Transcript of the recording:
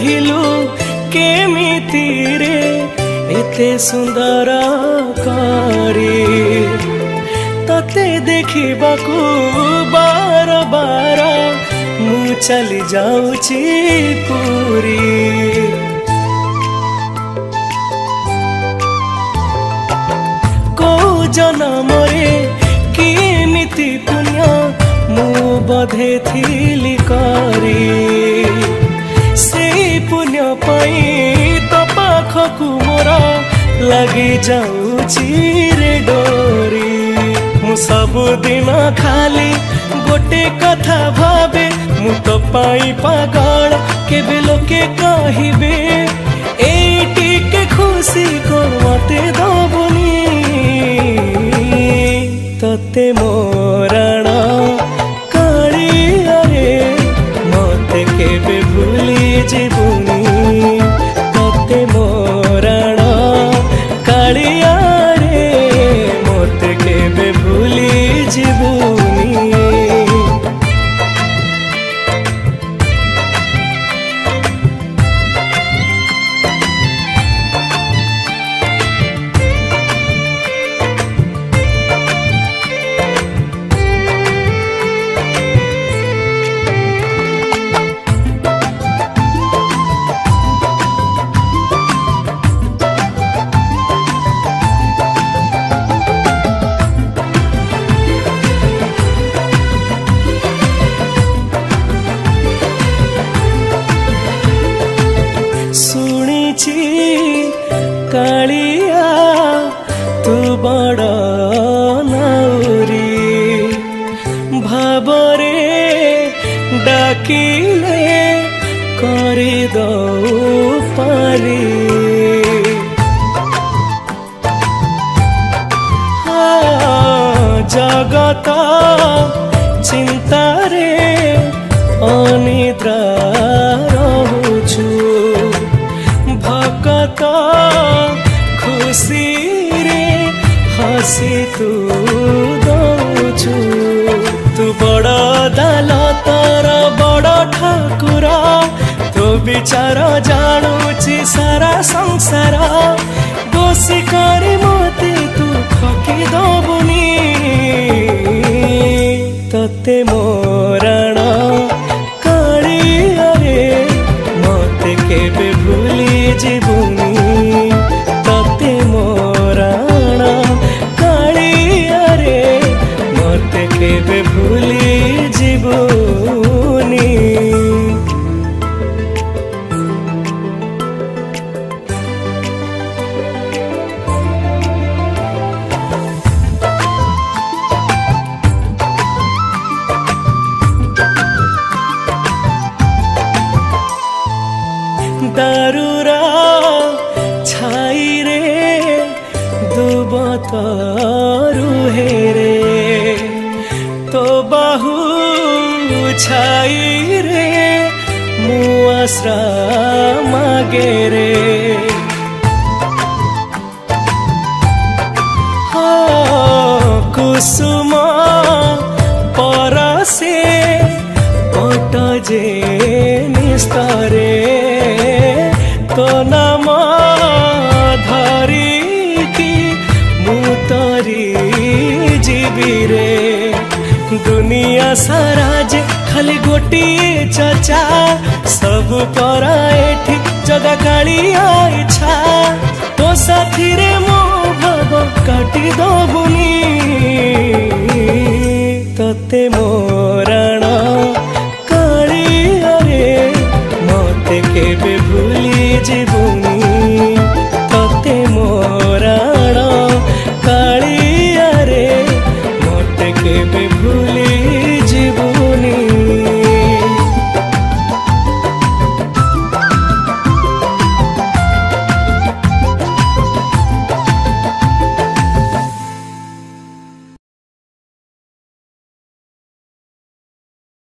गढ़िलु केमिति रे एते सुंदर करी तते देखिबाकू बार बार मु चली जाऊची पूरी। को जनमरे केमिति पुण्य मु बधे थिली करी से पुण्य पाई तो पाखकू मोर लगी जाऊची रे डोरी। मु सबुदिन खाली गोटे कथा भावे मु तो पाई पागल केबे लोके कहिबे एटी के खुशी को मते दबुनी तते मोराण कालिया रे मते केबे भूली जीवुनी तते मोराण कालिया रे मते केबे भूली जीवुनी। कालिया तू बड़ नाउरी भावरे डाकिले करी दऊ पारी। जगत चिंतारे अनिद्रा रहुछु भकत खुशी रे हसी तू दौछु। तू बड़ दालतर बड़ ठाकुर तो विचार जानुची सारा संसार दोषी करी मते तू ठकी दबुनी तते मोराण कालिया रे मते केबे भूली जीवुनी तते मोराण कालिया रे मते केबे भूली जीवुनी। दारुरा छाई रे दुबत रुहे रे तो बाहू छाई रे मुआसरा मागे रे। कुसुम परसे पट जे निस्तरे तो नाम धरी की मुतरी जीवी रे। दुनिया सारा जे खाली गोटिए चर्चा सब परा एठी जगा कालिया इच्छा तो साथी रे मो भाव काटी दबुनी तते मोरा